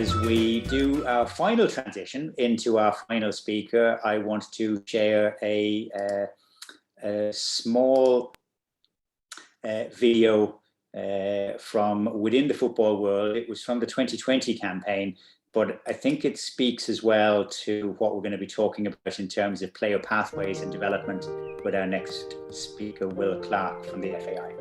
As we do our final transition into our final speaker, I want to share a small video from within the football world. It was from the 2020 campaign, but I think it speaks as well to what we're going to be talking about in terms of player pathways and development with our next speaker, Will Clarke from the FAI.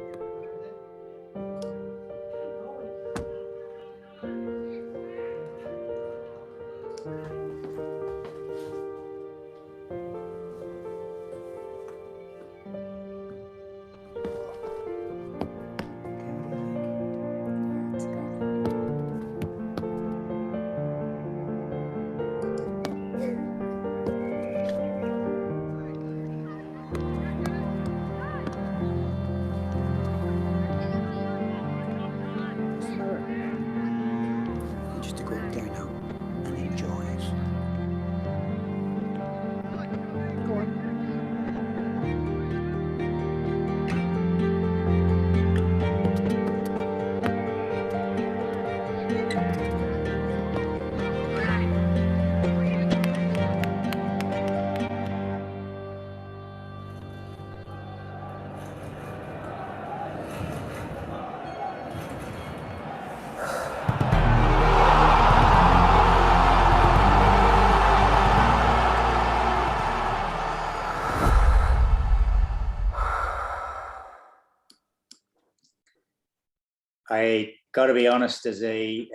I got to be honest, as a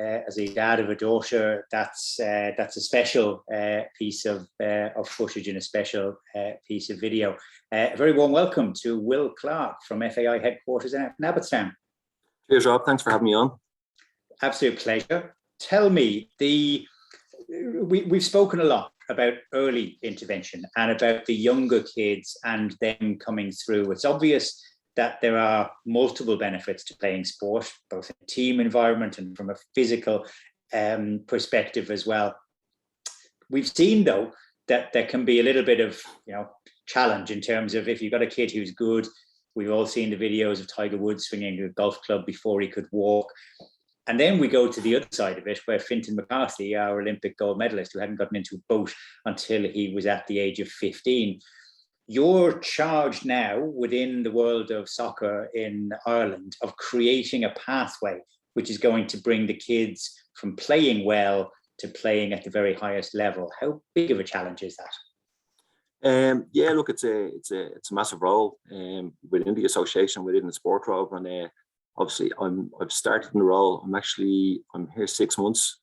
dad of a daughter, that's a special piece of footage and a special piece of video. A very warm welcome to Will Clarke from FAI headquarters in Abbottstown. Cheers, Rob. Thanks for having me on. Absolute pleasure. Tell me, we've spoken a lot about early intervention and about the younger kids and them coming through. It's obvious that there are multiple benefits to playing sport, both in a team environment and from a physical perspective as well. We've seen, though, that there can be a little bit of challenge in terms of if you've got a kid who's good. We've all seen the videos of Tiger Woods swinging a golf club before he could walk. And then we go to the other side of it, where Fintan McCarthy, our Olympic gold medalist, who hadn't gotten into a boat until he was at the age of 15, you're charged now within the world of soccer in Ireland of creating a pathway which is going to bring the kids from playing well to playing at the very highest level. How big of a challenge is that? Yeah, look, it's a massive role within the association, within the sport, Rob, and obviously I've started in the role. I'm here 6 months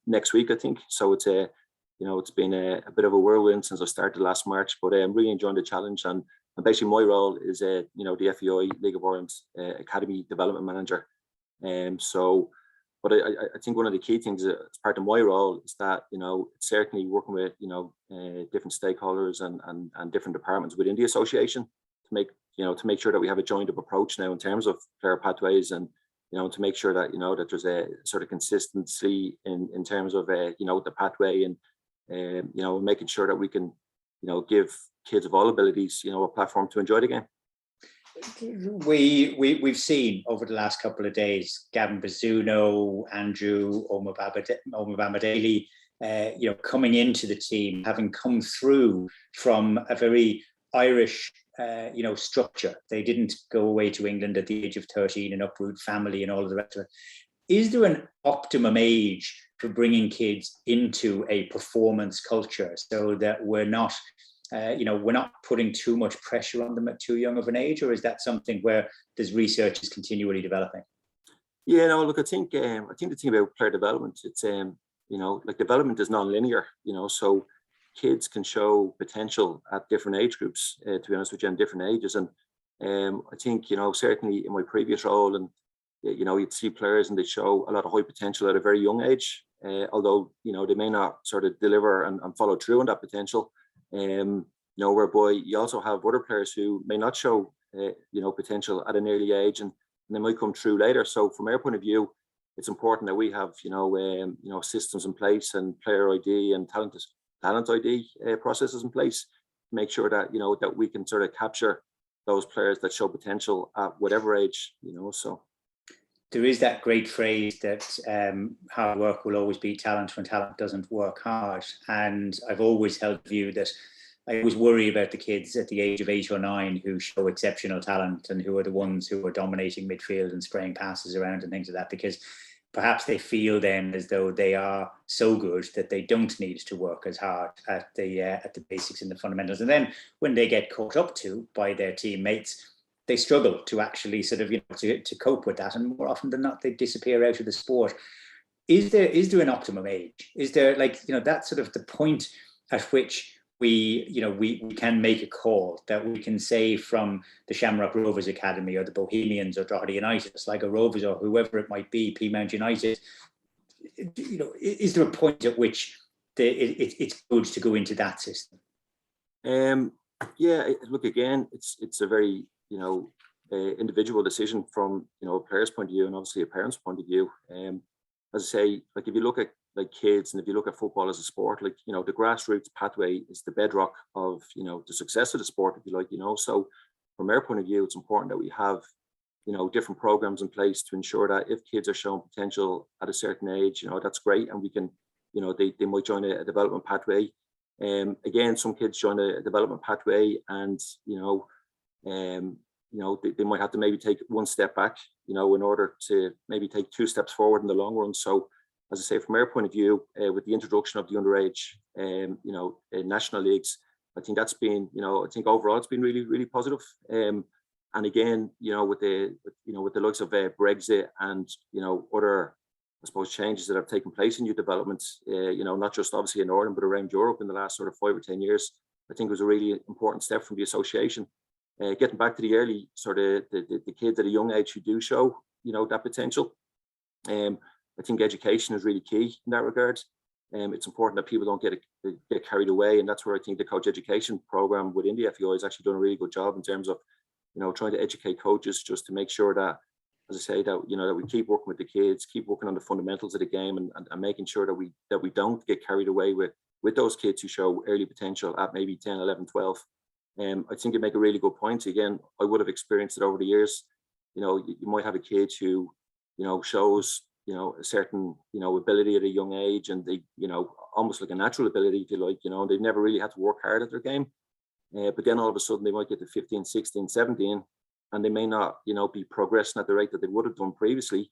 next week, I think. So it's been a bit of a whirlwind since I started last March, but I'm really enjoying the challenge. And basically my role is, the FAI League of Ireland Academy Development Manager. But I think one of the key things as part of my role is that, certainly working with, different stakeholders and different departments within the association to make sure that we have a joined up approach now in terms of player pathways and, to make sure that, that there's a sort of consistency in terms of, the pathway and, making sure that we can, give kids of all abilities, a platform to enjoy the game. We've seen over the last couple of days, Gavin Bazzuno, Andrew Omobamidele, coming into the team, having come through from a very Irish, structure. They didn't go away to England at the age of 13 and uproot family and all of the rest of it. Is there an optimum age for bringing kids into a performance culture so that we're not putting too much pressure on them at too young of an age, or is that something where there's research is continually developing? Yeah, no, look, I think the thing about player development, it's like development is non-linear, so kids can show potential at different age groups, to be honest with you, in different ages. And I think, certainly in my previous role, and you'd see players and they show a lot of high potential at a very young age, although they may not sort of deliver and follow through on that potential. Whereby you also have other players who may not show potential at an early age, and they might come through later. So from our point of view, it's important that we have systems in place and player ID and talent ID processes in place to make sure that that we can sort of capture those players that show potential at whatever age. So there is that great phrase that hard work will always beat talent when talent doesn't work hard. And I've always held the view that I always worry about the kids at the age of 8 or 9 who show exceptional talent and who are the ones who are dominating midfield and spraying passes around and things like that, because perhaps they feel then as though they are so good that they don't need to work as hard at the basics and the fundamentals. And then when they get caught up to by their teammates, they struggle to actually sort of, to cope with that. And more often than not, they disappear out of the sport. Is there an optimum age? Is there, like, that sort of the point at which we can make a call that we can say from the Shamrock Rovers Academy or the Bohemians or Drogheda United, Sligo Rovers or whoever it might be, Peamount United, is there a point at which it's good to go into that system? Yeah, look, again, it's a very individual decision from a player's point of view and obviously a parent's point of view. As I say, like if you look at like kids and if you look at football as a sport, like the grassroots pathway is the bedrock of the success of the sport, if you like. So from our point of view, it's important that we have different programs in place to ensure that if kids are showing potential at a certain age, that's great, and we can they might join a development pathway. Again, some kids join a development pathway and they might have to maybe take one step back, in order to maybe take 2 steps forward in the long run. So, as I say, from our point of view, with the introduction of the underage, national leagues, I think that's been, I think overall it's been really, really positive. And again, with the likes of Brexit and other, I suppose, changes that have taken place in youth development, not just obviously in Ireland but around Europe in the last sort of 5 or 10 years, I think it was a really important step from the association. Getting back to the early sort of the kids at a young age who do show that potential, I think education is really key in that regard. It's important that people don't get carried away, and that's where I think the coach education program within the FAI has actually done a really good job in terms of trying to educate coaches just to make sure that, as I say, that that we keep working with the kids, keep working on the fundamentals of the game, and making sure that we don't get carried away with those kids who show early potential at maybe 10, 11, 12. I think you make a really good point. Again, I would have experienced it over the years. You might have a kid who, shows, a certain, ability at a young age, and they, almost like a natural ability, if you like, they've never really had to work hard at their game. But then all of a sudden they might get to 15, 16, 17, and they may not, be progressing at the rate that they would have done previously.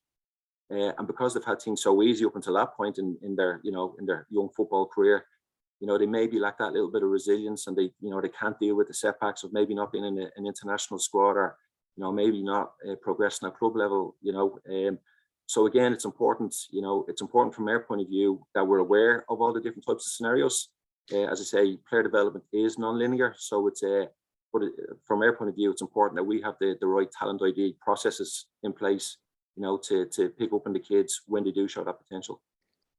And because they've had things so easy up until that point in their, in their young football career, they maybe lack that little bit of resilience, and they, they can't deal with the setbacks of maybe not being in an international squad, or, maybe not progressing at club level, So again, it's important, it's important from our point of view that we're aware of all the different types of scenarios. As I say, player development is non-linear, so it's from our point of view, it's important that we have the right talent ID processes in place, to pick up on the kids when they do show that potential.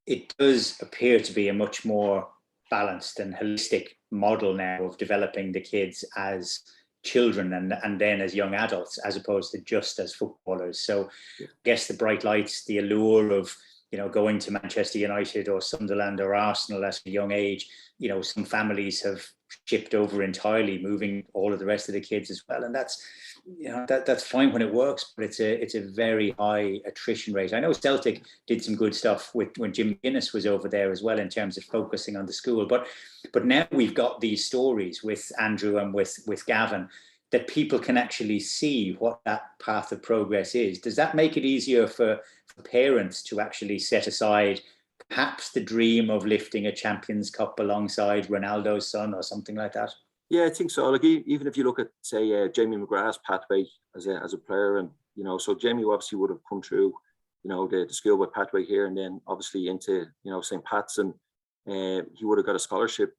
It does appear to be a much more balanced and holistic model now of developing the kids as children and then as young adults, as opposed to just as footballers. So I guess the bright lights, the allure of going to Manchester United or Sunderland or Arsenal at a young age, some families have shipped over entirely, moving all of the rest of the kids as well, and that's that's fine when it works, but it's a very high attrition rate. I know Celtic did some good stuff when Jim Guinness was over there as well, in terms of focusing on the school, but now we've got these stories with Andrew and with Gavin that people can actually see what that path of progress is. Does that make it easier for parents to actually set aside perhaps the dream of lifting a Champions Cup alongside Ronaldo's son or something like that? Yeah, I think so. Like, even if you look at, say, Jamie McGrath's pathway as a player, and so Jamie obviously would have come through, the schoolboy pathway here, and then obviously into St. Pat's, and he would have got a scholarship,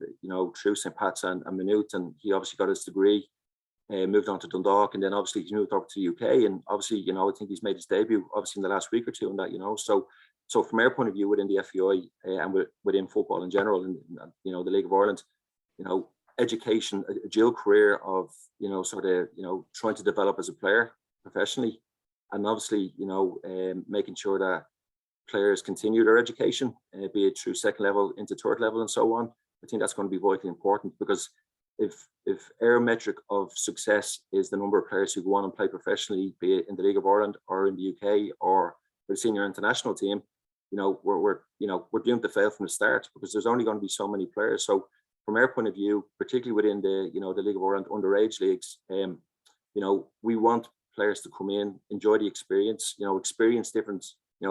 through St. Pat's and Maynooth, and he obviously got his degree, moved on to Dundalk, and then obviously he moved over to the UK, and obviously I think he's made his debut obviously in the last week or two, and that so from our point of view within the FAI and within football in general, and the League of Ireland, education, a dual career of trying to develop as a player professionally, and obviously making sure that players continue their education, be it through second level into third level and so on. I think that's going to be vitally important, because if our metric of success is the number of players who go on and play professionally, be it in the League of Ireland or in the UK or for the senior international team, we're doomed to fail from the start, because there's only going to be so many players. So from our point of view, particularly within the League of Ireland underage leagues, we want players to come in, enjoy the experience, experience different,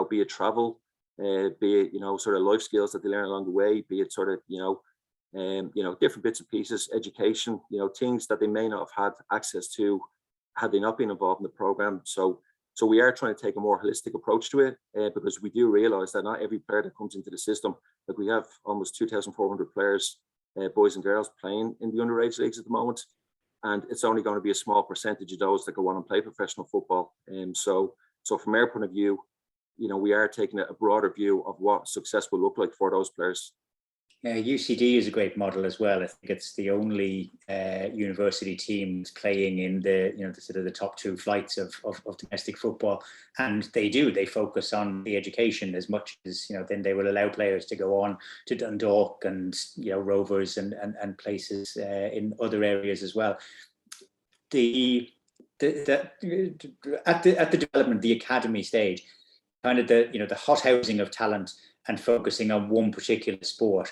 be it travel, be it, sort of life skills that they learn along the way, be it sort of, different bits and pieces, education, things that they may not have had access to had they not been involved in the program. So we are trying to take a more holistic approach to it, because we do realize that not every player that comes into the system, like we have almost 2,400 players, boys and girls, playing in the underage leagues at the moment. And it's only going to be a small percentage of those that go on and play professional football. So from our point of view, we are taking a broader view of what success will look like for those players. UCD is a great model as well. I think it's the only university team playing in the sort of the top two flights of domestic football, and they focus on the education as much as then they will allow players to go on to Dundalk and Rovers and places in other areas as well. At the development, the academy stage, kind of the hothousing of talent and focusing on one particular sport.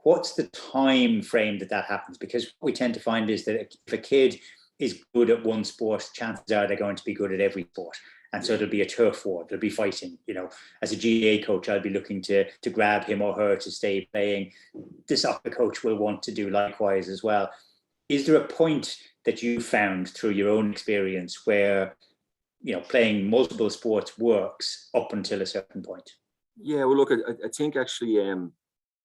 What's the time frame that happens? Because what we tend to find is that if a kid is good at one sport, chances are they're going to be good at every sport. And so there'll be a turf war, there'll be fighting. As a GAA coach, I'll be looking to grab him or her to stay playing. The soccer coach will want to do likewise as well. Is there a point that you found through your own experience where playing multiple sports works up until a certain point? Yeah, well, look, I think actually,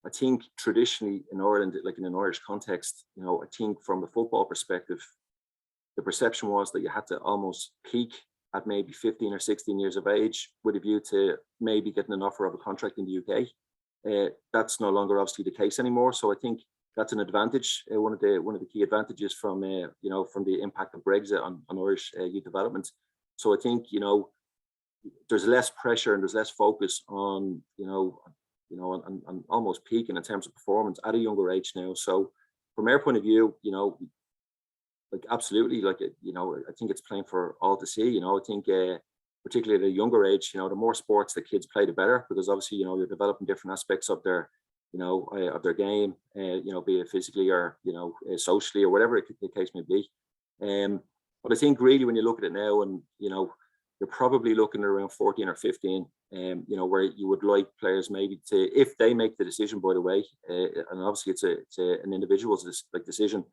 I think traditionally in Ireland, like in an Irish context, I think from a football perspective, the perception was that you had to almost peak at maybe 15 or 16 years of age with a view to maybe getting an offer of a contract in the UK. That's no longer obviously the case anymore. So I think that's an advantage. One of the key advantages from from the impact of Brexit on Irish youth development. So I think there's less pressure and there's less focus on on almost peaking in terms of performance at a younger age now. So from our point of view, like absolutely, like I think it's plain for all to see. I think particularly at a younger age, the more sports that kids play, the better, because obviously you're developing different aspects of their of their game, be it physically or socially or whatever the case may be. But I think really when you look at it now, and you're probably looking at around 14 or 15, where you would like players maybe to, if they make the decision, by the way, and obviously it's an individual's decision,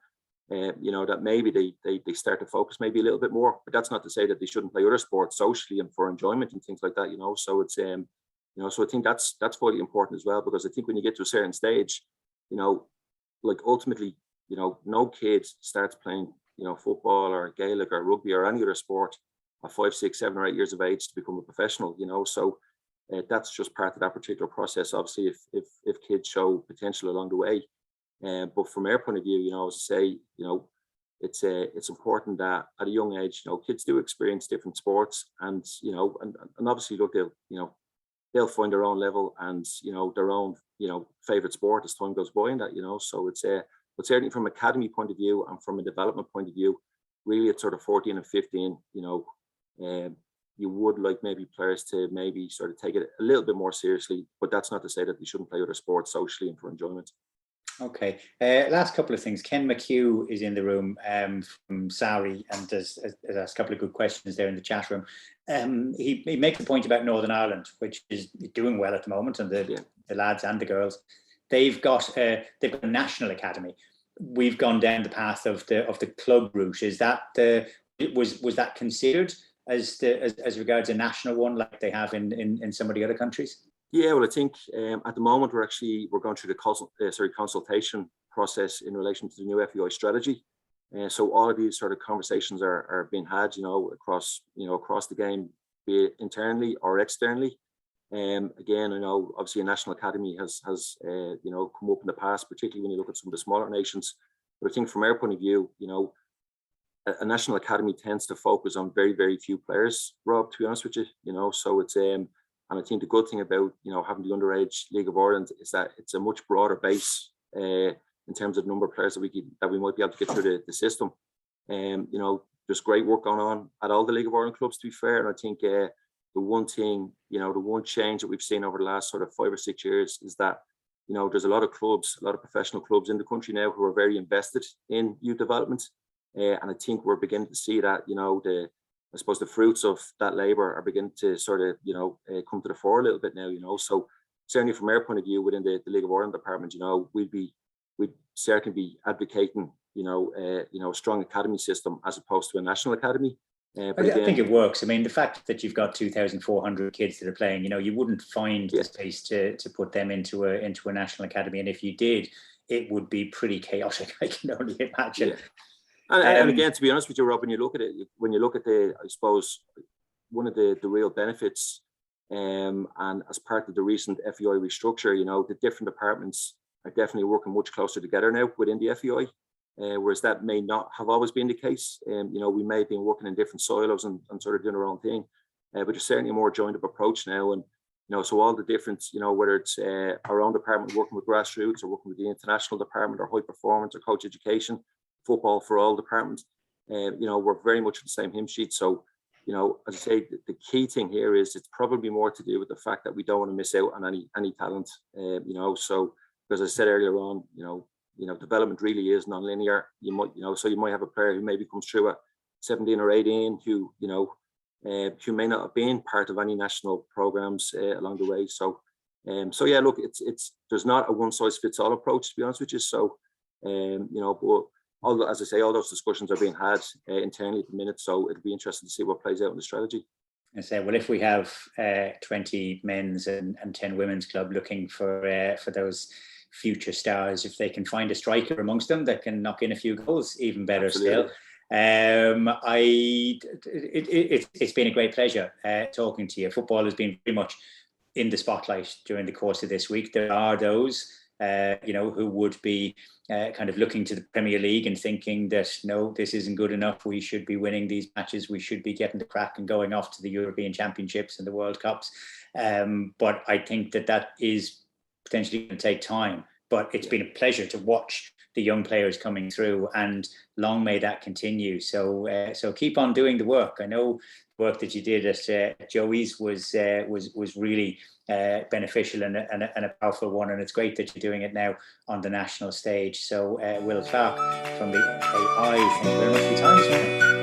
that maybe they start to focus maybe a little bit more. But that's not to say that they shouldn't play other sports socially and for enjoyment and things like that. So it's so I think that's quite important as well, because I think when you get to a certain stage, like ultimately, no kid starts playing football or Gaelic or rugby or any other sport at 5, 6, 7, or 8 years of age to become a professional. So that's just part of that particular process. Obviously, if kids show potential along the way, but from our point of view, as I say, it's important that at a young age, kids do experience different sports, and and obviously look, they'll find their own level and their own favorite sport as time goes by, and that so it's but certainly from academy point of view and from a development point of view, really it's sort of 14 and 15. You would like maybe players to maybe sort of take it a little bit more seriously, but that's not to say that they shouldn't play other sports socially and for enjoyment. Okay. Last couple of things. Ken McHugh is in the room from Sari, and has asked a couple of good questions there in the chat room. He makes a point about Northern Ireland, which is doing well at the moment, and the lads and the girls. They've got a national academy. We've gone down the path of the club route. Is that was that considered as regards a national one like they have in some of the other countries? Yeah, well, I think at the moment we're going through the consultation process in relation to the new FAI strategy. So all of these sort of conversations are being had, across the game, be it internally or externally. Again, I know obviously a national academy has come up in the past, particularly when you look at some of the smaller nations. But I think from our point of view, a national academy tends to focus on very, very few players, Rob, to be honest with you. So it's and I think the good thing about having the underage League of Ireland is that it's a much broader base. in terms of the number of players that we might be able to get through the system. You know, there's great work going on at all the League of Ireland clubs, to be fair. And I think the one thing, you know, the one change that we've seen over the last sort of 5 or 6 years is that, you know, there's a lot of clubs, a lot of professional clubs in the country now who are very invested in youth development. And I think we're beginning to see that, you know, I suppose the fruits of that labour are beginning to sort of, you know, come to the fore a little bit now, you know. So certainly from our point of view within the League of Ireland department, you know, we'd certainly be advocating, you know, a strong academy system as opposed to a national academy. But I think it works. I mean, the fact that you've got 2,400 kids that are playing, you know, you wouldn't find the space to put them into a national academy, and if you did, it would be pretty chaotic. I can only imagine. Yeah. And again, to be honest with you, Rob, when you look at I suppose one of the real benefits, and as part of the recent FAI restructure, you know, the different departments are definitely working much closer together now within the FAI. Whereas that may not have always been the case. You know, we may have been working in different silos and sort of doing our own thing, but there's certainly a more joined up approach now. And, you know, so all the different, you know, whether it's our own department working with grassroots or working with the international department or high performance or coach education, football for all departments, you know, we're very much on the same hymn sheet. So, you know, as I say, the key thing here is it's probably more to do with the fact that we don't want to miss out on any talent, you know. So, because as I said earlier on, you know, development really is non-linear. You might have a player who maybe comes through at 17 or 18 who, you know, who may not have been part of any national programs along the way. So yeah, look, there's not a one size fits all approach, to be honest with you. So, you know, but as I say, all those discussions are being had internally at the minute. So it'll be interesting to see what plays out in the strategy. I say, well, if we have 20 men's and 10 women's club looking for those future stars, if they can find a striker amongst them that can knock in a few goals, even better. Absolutely. Still. It's been a great pleasure talking to you. Football has been very much in the spotlight during the course of this week. There are those you know, who would be kind of looking to the Premier League and thinking that, no, this isn't good enough. We should be winning these matches. We should be getting the crack and going off to the European Championships and the World Cups. But I think that is potentially going to take time. But it's been a pleasure to watch the young players coming through, and long may that continue. So keep on doing the work. I know the work that you did at Joey's was really beneficial and a powerful one, and it's great that you're doing it now on the national stage. So Will Clarke from the FAI, thank you very much for your time.